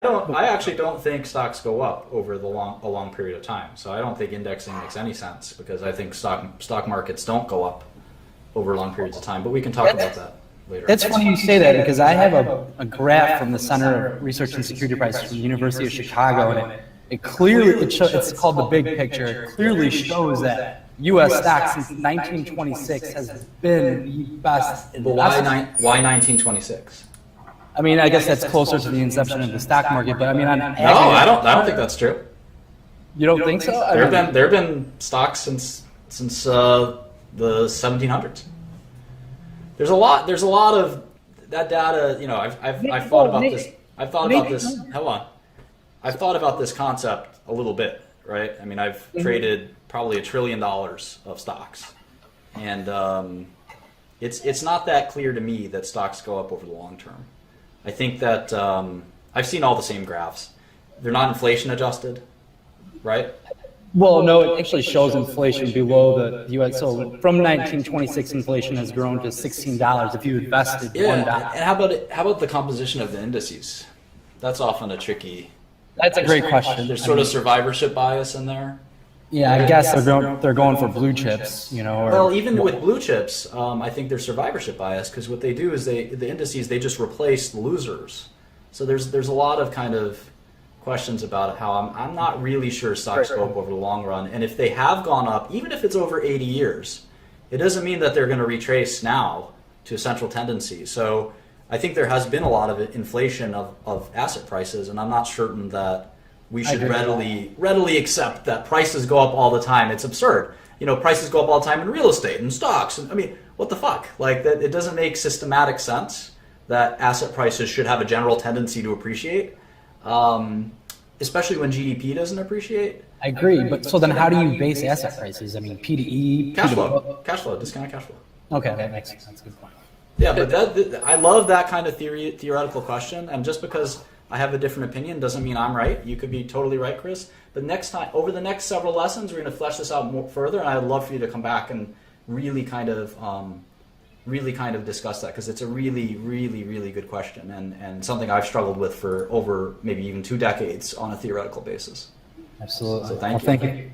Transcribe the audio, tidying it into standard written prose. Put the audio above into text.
I actually don't think stocks go up over a long period of time. So I don't think indexing makes any sense because I think stock markets don't go up over long periods of time. But we can talk about that later. That's funny you say that because I have a graph from the Center of Research and Security Prices from the University of Chicago, and it clearly it's called the big picture. It clearly shows that U.S. stocks since 1926 has been the best. But why 1926? I mean, I guess that's closer to the inception of the stock market, but I mean, no, I don't think that's true. You don't think so? There have been stocks since the 1700s. There's a lot of that data. You know, I've thought about this. I've thought about this. Hold on. I've thought about this concept a little bit, right? I mean, I've traded probably $1 trillion of stocks, and it's not that clear to me that stocks go up over the long term. I think that I've seen all the same graphs. They're not inflation adjusted, right? Well, no, it actually shows inflation below the U.S. So from 1926, inflation has grown to $16 if you invested $1. And how about the composition of the indices? That's often a tricky. That's a great question. There's sort of survivorship bias in there. Yeah, I guess they're going for blue chips, you know. Well, even with blue chips, I think there's survivorship bias because what they do is the indices they just replace the losers. So there's a lot of kind of questions about how I'm not really sure stocks go up over the long run, and if they have gone up, even if it's over 80 years, it doesn't mean that they're going to retrace now to a central tendency. So I think there has been a lot of inflation of asset prices, and I'm not certain that we should readily accept that prices go up all the time. It's absurd. You know, prices go up all the time in real estate and stocks. And I mean, what the fuck? Like that, it doesn't make systematic sense that asset prices should have a general tendency to appreciate, especially when GDP doesn't appreciate. I agree, but so then how do you base asset prices? I mean, P/E, cash flow, discounted cash flow. Okay, that makes sense. That's a good point. Yeah, but I love that kind of theoretical question, and just because I have a different opinion doesn't mean I'm right. You could be totally right, Chris. But next time, over the next several lessons, we're going to flesh this out more further, and I'd love for you to come back and really kind of discuss that because it's a really, really, really good question and something I've struggled with for over maybe even 2 decades on a theoretical basis. Absolutely. So thank you. Thank you.